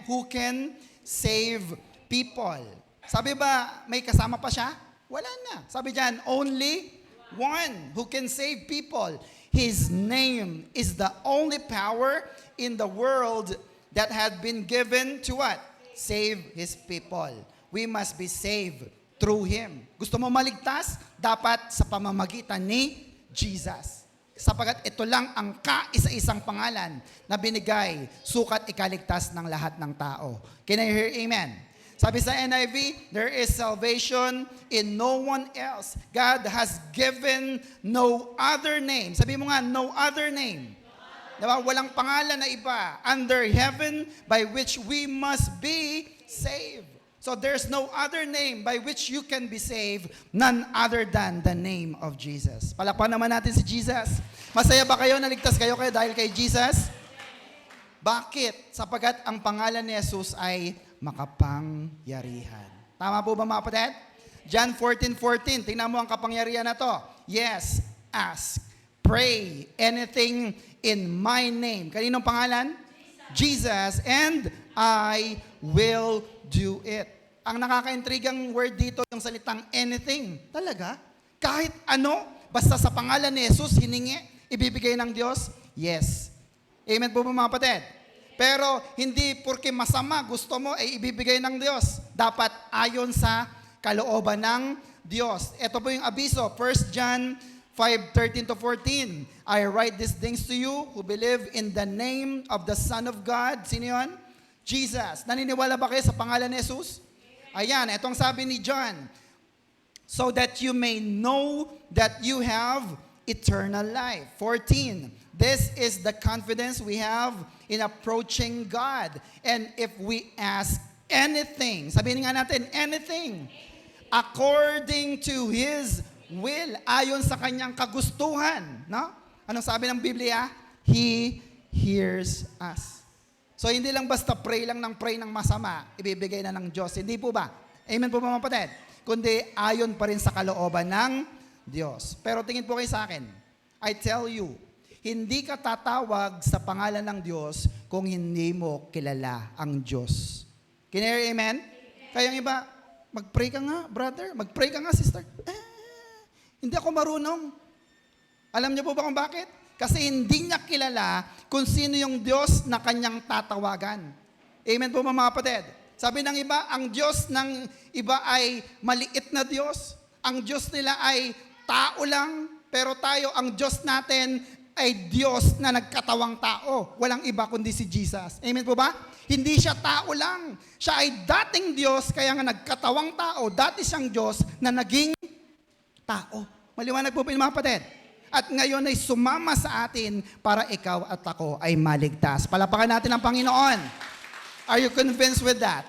who can save people. Sabi ba, may kasama pa siya? Wala na. Sabi diyan, only one who can save people. His name is the only power in the world that had been given to what? Save His people. We must be saved through Him. Gusto mo maligtas? Dapat sa pamamagitan ni Jesus. Sapagat ito lang ang kaisa-isang pangalan na binigay, sukat ikaligtas ng lahat ng tao. Can I hear amen? Sabi sa NIV, there is salvation in no one else. God has given no other name. Sabi mo nga, no other name. Diba? Walang pangalan na iba under heaven by which we must be saved. So there's no other name by which you can be saved, none other than the name of Jesus. Palakpan naman natin si Jesus. Masaya ba kayo? Naligtas kayo dahil kay Jesus? Bakit? Sapagat ang pangalan ni Jesus ay makapangyarihan. Tama po ba, mga kapatid? John 14:14. Tingnan mo ang kapangyarihan na to. Yes, ask, pray, anything in my name. Kaninong pangalan? Jesus, and I will do it. Ang nakaka-intrigang word dito, yung salitang anything. Talaga? Kahit ano, basta sa pangalan ni Jesus, hiningi, ibibigay ng Diyos? Yes. Amen po ba, mga kapatid? Pero hindi porque masama, gusto mo, ay ibibigay ng Diyos. Dapat ayon sa kalooban ng Diyos. Ito po yung abiso, 1 John 5:13-14. I write these things to you who believe in the name of the Son of God. Sino yun? Jesus. Naniniwala ba kayo sa pangalan ni Jesus? Ayan, itong sabi ni John. So that you may know that you have eternal life. 14. This is the confidence we have in approaching God. And if we ask anything, sabihin nga natin, anything, according to His will, ayon sa kanyang kagustuhan. No? Anong sabi ng Biblia? He hears us. So hindi lang basta pray lang ng masama, ibibigay na ng Diyos. Hindi po ba? Amen po ba, mga kapatid? Kundi ayon pa rin sa kalooban ng Diyos. Pero tingin po kayo sa akin, I tell you, hindi ka tatawag sa pangalan ng Diyos kung hindi mo kilala ang Diyos. Can you hear amen? Kaya yung iba, Mag-pray ka nga, brother. Mag-pray ka nga, sister. Hindi ako marunong. Alam niyo po ba kung bakit? Kasi hindi niya kilala kung sino yung Diyos na kanyang tatawagan. Amen po mga kapatid. Sabi ng iba, ang Diyos ng iba ay maliit na Diyos. Ang Diyos nila ay tao lang. Pero tayo, ang Diyos natin ay Diyos na nagkatawang tao. Walang iba kundi si Jesus. Amen po ba? Hindi siya tao lang. Siya ay dating Diyos, kaya nga nagkatawang tao. Dati siyang Diyos na naging tao. Maliwanag po mga kapatid. At ngayon ay sumama sa atin para ikaw at ako ay maligtas. Palapakan natin ang Panginoon. Are you convinced with that?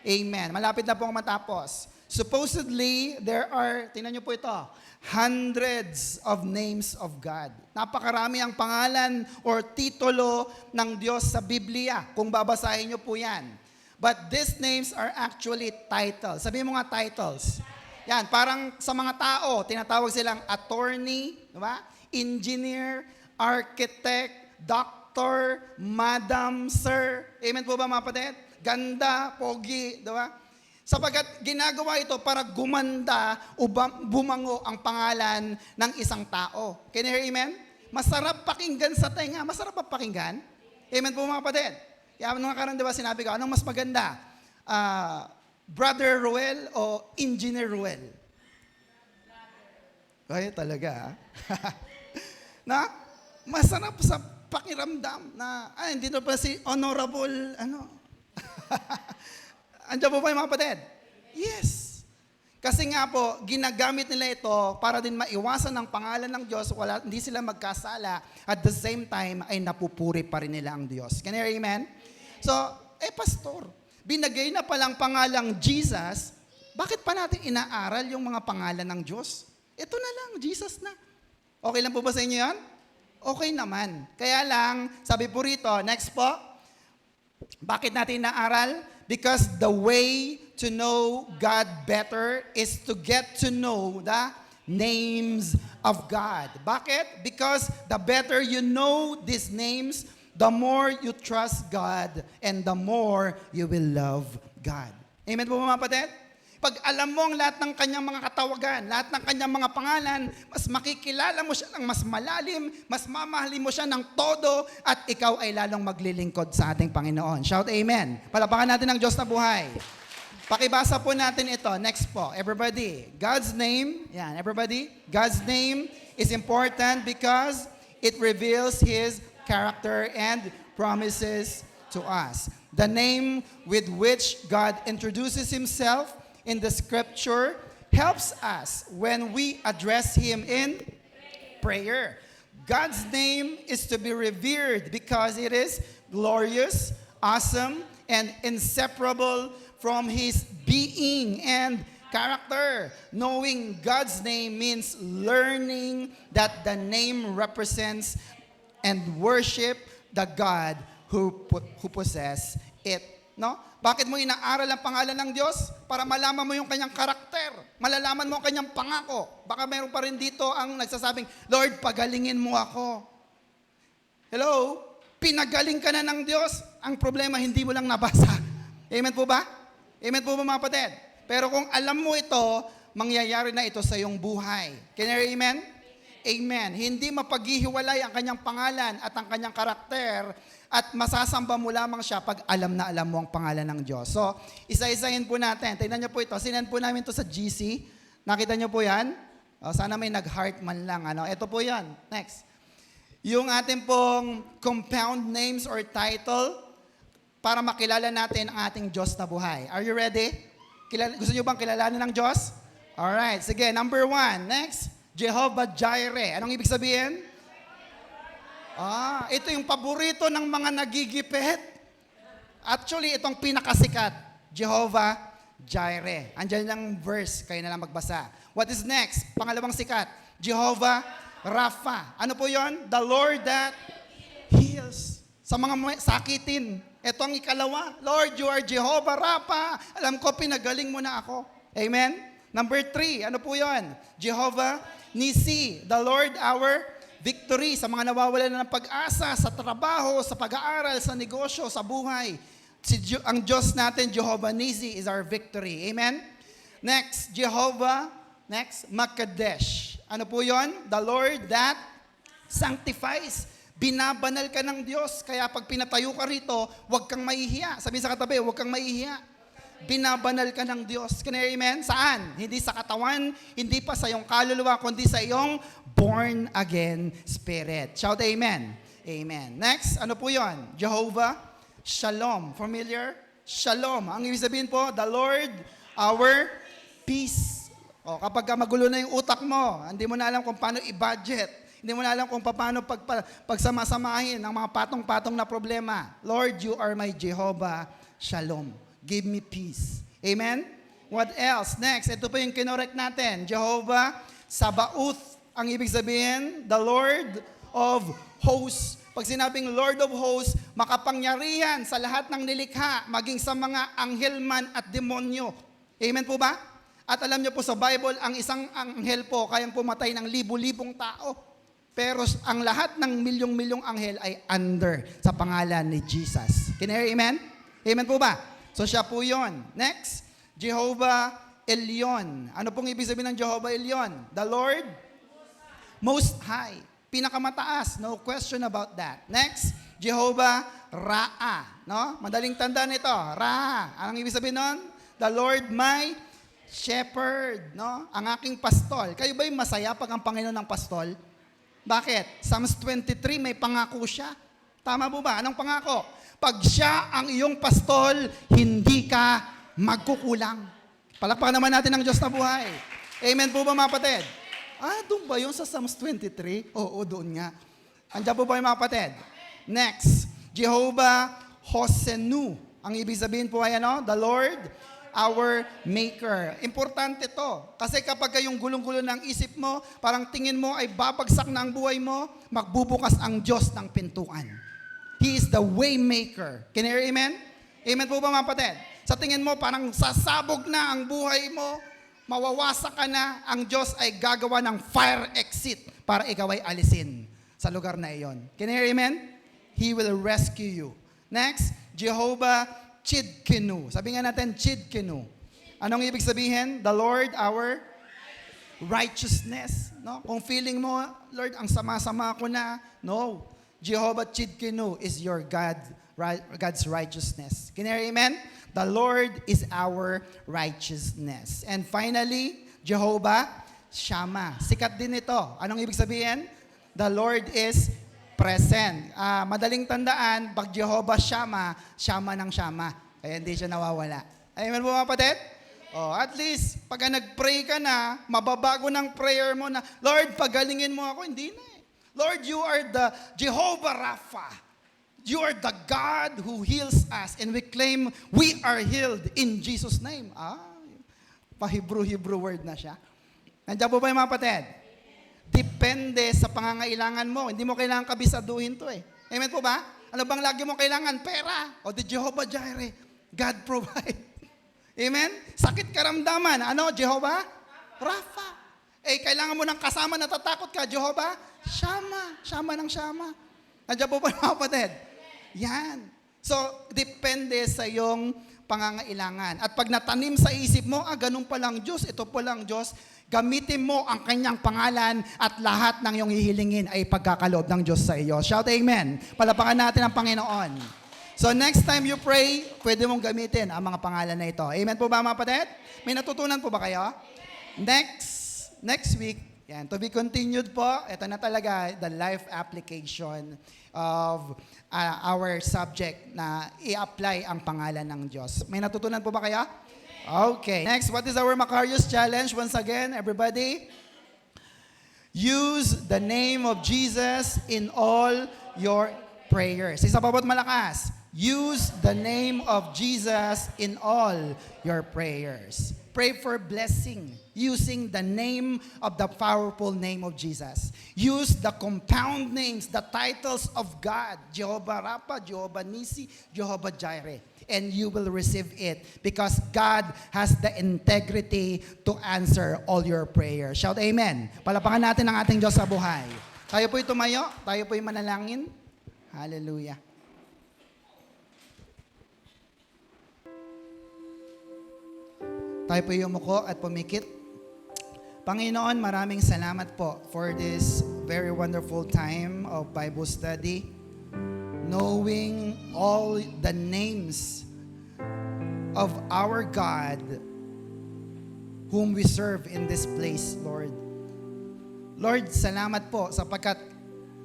Amen. Malapit na po ang matapos. Supposedly, there are, tingnan niyo po ito, hundreds of names of God. Napakarami ang pangalan or titulo ng Diyos sa Biblia, kung babasahin niyo po yan. But these names are actually titles. Sabihin mo nga titles. Yan, parang sa mga tao, tinatawag silang attorney, di ba? Engineer, architect, doctor, madam, sir. Amen po ba mga kapatid? Ganda, pogi, di ba? Sapagat ginagawa ito para gumanda o bumango ang pangalan ng isang tao. Can you hear amen? Masarap pakinggan sa tenga. Masarap pa pakinggan? Amen po mga kapatid. Kaya nung nakaraan, di ba, sinabi ko, anong mas maganda? Brother Ruel o Engineer Ruel? Ay, talaga. Na, masarap sa pakiramdam na, hindi na pa si Honorable, Andiyan po ba yung mga kapatid? Yes. Kasi nga po, ginagamit nila ito para din maiwasan ang pangalan ng Diyos, hindi sila magkasala, at the same time ay napupuri pa rin nila ang Diyos. Can you hear amen? So, pastor, binagay na palang pangalang Jesus, bakit pa natin inaaral yung mga pangalan ng Diyos? Ito na lang, Jesus na. Okay lang po ba sa inyo yan? Okay naman. Kaya lang, sabi po rito, next po, bakit natin inaaral? Because the way to know God better is to get to know the names of God. Bakit? Because the better you know these names, the more you trust God and the more you will love God. Amen po mga kapatid? Pag alam mo ang lahat ng kanyang mga katawagan, lahat ng kanyang mga pangalan, mas makikilala mo siya ng mas malalim, mas mamahalin mo siya ng todo, at ikaw ay lalong maglilingkod sa ating Panginoon. Shout amen. Palapakan natin ang Diyos na buhay. Pakibasa po natin ito. Next po. Everybody. God's name. Yan, everybody. God's name is important because it reveals His character and promises to us. The name with which God introduces Himself in the scripture helps us when we address Him in prayer. God's name is to be revered because it is glorious, awesome, and inseparable from His being and character. Knowing God's name means learning that the name represents and worship the God who possess it. No? Bakit mo inaaral ang pangalan ng Diyos? Para malaman mo yung kanyang karakter. Malalaman mo ang kanyang pangako. Baka meron pa rin dito ang nagsasabing, Lord, pagalingin mo ako. Hello? Pinagaling ka na ng Diyos. Ang problema, hindi mo lang nabasa. Amen po ba? Amen po ba mga kapatid? Pero kung alam mo ito, mangyayari na ito sa iyong buhay. Can you hear amen? Amen. Hindi mapaghihiwalay ang kanyang pangalan at ang kanyang karakter, at masasamba mo lamang siya pag alam na alam mo ang pangalan ng Diyos. So, isa-isahin po natin. Tingnan niyo po ito. Sinend po namin ito sa GC. Nakita niyo po yan? Sana may nag-heart man lang. Ito po yan. Next. Yung ating pong compound names or title para makilala natin ang ating Diyos na buhay. Are you ready? Gusto niyo bang kilalanin ng Diyos? Alright. Sige, number 1. Next. Jehovah Jireh. Anong ibig sabihin? Ito yung paborito ng mga nagigipit. Actually, itong pinakasikat. Jehovah Jireh. Andiyan lang verse, kayo na lang magbasa. What is next? Pangalawang sikat. Jehovah Rapha. Ano po yon? The Lord that heals. Sa mga sakitin. Ito ang ikalawa. Lord, you are Jehovah Rapha. Alam ko, pinagaling mo na ako. Amen? Number 3, ano po yon? Jehovah Nisi. The Lord our victory sa mga nawawalan na ng pag-asa, sa trabaho, sa pag-aaral, sa negosyo, sa buhay. Ang Diyos natin, Jehovah Nisi, is our victory. Amen? Next, Jehovah. Next, Makadesh. Ano po yon? The Lord that sanctifies. Binabanal ka ng Diyos. Kaya pag pinatayo ka rito, huwag kang mahihiya. Sabihin sa katabi, huwag kang mahihiya. Binabanal ka ng Diyos. Can you amen? Saan? Hindi sa katawan, hindi pa sa iyong kaluluwa, kundi sa iyong born again spirit. Shout amen. Amen. Next, ano po yon? Jehovah Shalom. Familiar? Shalom. Ang ibig sabihin po, the Lord, our peace. O, kapag magulo na yung utak mo, hindi mo na alam kung paano i-budget, hindi mo na alam kung paano pagsamasamahin ang mga patong-patong na problema. Lord, you are my Jehovah Shalom. Give me peace. Amen? What else? Next, ito po yung kinorek natin. Jehovah Sabaoth. Ang ibig sabihin, the Lord of hosts. Pag sinabing Lord of hosts, makapangyarihan sa lahat ng nilikha, maging sa mga anghel man at demonyo. Amen po ba? At alam niyo po sa Bible, ang isang anghel po kayang pumatay ng libu-libong tao. Pero ang lahat ng milyong-milyong anghel ay under sa pangalan ni Jesus. Can you hear amen? Amen po ba? So siya po yun. Next, Jehovah Elyon. Ano pong ibig sabihin ng Jehovah Elyon? The Lord Most High. Pinakamataas. No question about that. Next, Jehovah Ra'a. No? Madaling tanda nito. Ra'a. Anong ibig sabihin nun? The Lord my shepherd. No? Ang aking pastol. Kayo ba'y masaya pag ang Panginoon ng pastol? Bakit? Psalms 23, may pangako siya. Tama po ba? Anong pangako? Pag siya ang iyong pastol, hindi ka magkukulang. Palakpakan naman natin ang Diyos na buhay. Amen po ba mga kapatid? Doon ba yun sa Psalms 23? Oo, doon nga. Andiyan po ba yung mga kapatid? Next, Jehovah Hosenu. Ang ibig sabihin po ay ano? The Lord, our Maker. Importante to. Kasi kapag yung gulong-gulo ng isip mo, parang tingin mo ay babagsak na ang buhay mo, magbubukas ang Diyos ng pintuan. He is the way maker. Can you hear amen? Amen po ba mga kapatid? Sa tingin mo, parang sasabog na ang buhay mo, mawawasak ka na, ang Diyos ay gagawa ng fire exit para ikaw ay alisin sa lugar na iyon. Can you hear amen? He will rescue you. Next, Jehovah Chidkenu. Sabi nga natin, Chidkenu. Anong ibig sabihin? The Lord, our righteousness. No? Kung feeling mo, Lord, ang sama-sama ko na, no. Jehovah Chidkenu is your God, God's righteousness. Can you hear amen? The Lord is our righteousness. And finally, Jehovah Shammah. Sikat din ito. Anong ibig sabihin? The Lord is present. Madaling tandaan, pag Jehovah Shammah, Shammah ng Shammah. Kaya hindi siya nawawala. Amen po mga kapatid? At least, pag nag-pray ka na, mababago ng prayer mo na, Lord, pagalingin mo ako. Hindi na eh. Lord, you are the Jehovah Rapha. You are the God who heals us. And we claim we are healed in Jesus' name. Pa-Hebrew word na siya. Nandiyan po ba yung mga kapatid? Depende sa pangangailangan mo. Hindi mo kailangan kabisaduhin to eh. Amen po ba? Ano bang lagi mo kailangan? Pera. O the Jehovah Jireh. God provide. Amen? Sakit karamdaman. Ano? Jehovah Rapha. Kailangan mo ng kasama na tatakot ka. Jehovah Shammah. Shammah ng Shammah. Nandiyan po ba mga kapatid? Yan. So, depende sa iyong pangangailangan. At pag natanim sa isip mo, ganun palang Diyos, ito palang Diyos, gamitin mo ang kanyang pangalan at lahat ng iyong hihilingin ay pagkakaloob ng Diyos sa iyo. Shout amen. Palapakan natin ang Panginoon. So next time you pray, pwede mong gamitin ang mga pangalan na ito. Amen po ba mga kapatid? May natutunan po ba kayo? Next week, yan, to be continued po, ito na talaga the life application of our subject na i-apply ang pangalan ng Diyos. May natutunan po ba kaya? Okay. Next, what is our Macarius challenge? Once again, everybody, use the name of Jesus in all your prayers. Isa pa ba't malakas? Use the name of Jesus in all your prayers. Pray for blessing using the name of the powerful name of Jesus. Use the compound names, the titles of God, Jehovah Rapha, Jehovah Nisi, Jehovah Jireh, and you will receive it because God has the integrity to answer all your prayers. Shout amen. Palapakan natin ang ating Diyos sa buhay. Tayo po'y tumayo, tayo po'y manalangin. Hallelujah. Tayo po yumuko at pumikit. Panginoon, maraming salamat po for this very wonderful time of Bible study. Knowing all the names of our God whom we serve in this place, Lord. Lord, salamat po sapagkat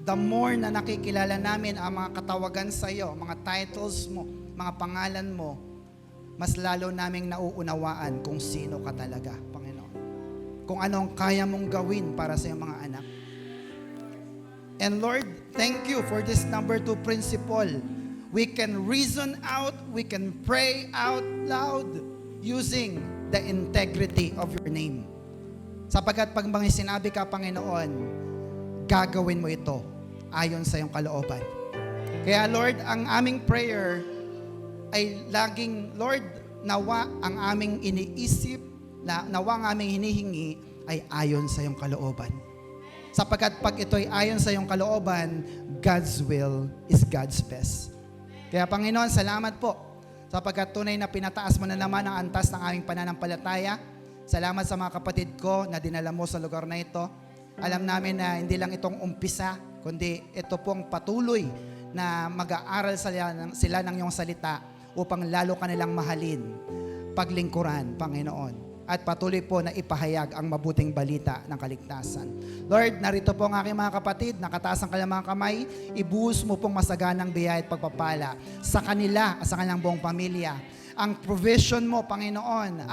the more na nakikilala namin ang mga katawagan sa iyo, mga titles mo, mga pangalan mo, mas lalo naming nauunawaan kung sino ka talaga, Panginoon. Kung anong kaya mong gawin para sa iyong mga anak. And Lord, thank you for this number 2 principle. We can reason out, we can pray out loud using the integrity of your name. Sapagkat pag mga sinabi ka, Panginoon, gagawin mo ito ayon sa iyong kalooban. Kaya Lord, ang aming prayer ay laging, Lord, nawa ang aming iniisip, nawa ang aming hinihingi ay ayon sa iyong kalooban. Sapagkat pag ito'y ayon sa iyong kalooban, God's will is God's best. Kaya Panginoon, salamat po sapagkat tunay na pinataas mo na naman ang antas ng aming pananampalataya. Salamat sa mga kapatid ko na dinala mo sa lugar na ito. Alam namin na hindi lang itong umpisa, kundi ito pong patuloy na mag-aaral sila ng iyong salita upang lalo kanilang mahalin, paglingkuran, Panginoon. At patuloy po na ipahayag ang mabuting balita ng kaligtasan. Lord, narito po ang aking mga kapatid, nakataas ang kanilang mga kamay, ibuhos mo pong masaganang biyaya at pagpapala sa kanila at sa kanilang buong pamilya. Ang provision mo, Panginoon,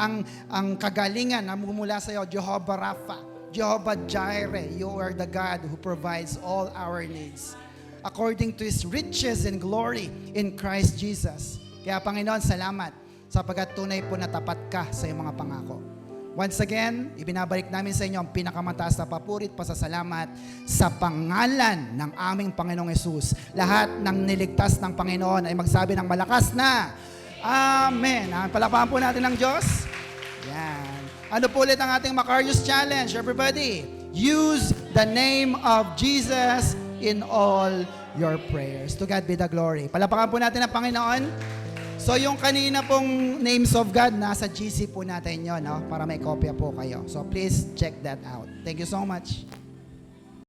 ang kagalingan na mumula sa iyo, Jehovah Rapha, Jehovah Jireh, you are the God who provides all our needs according to His riches and glory in Christ Jesus. Kaya Panginoon, salamat sapagkat tunay po na tapat ka sa iyong mga pangako. Once again, ibinabalik namin sa inyo ang pinakamataas na papurit, pasasalamat sa pangalan ng aming Panginoong Yesus. Lahat ng niligtas ng Panginoon ay magsabi ng malakas na Amen. Palakpakan po natin ng Diyos. Yan. Ano po ulit ang ating Macarius Challenge? Everybody, use the name of Jesus in all your prayers. To God be the glory. Palakpakan po natin ang Panginoon. So yung kanina pong names of God, nasa GC po natin yun, no? Para may kopya po kayo. So please check that out. Thank you so much.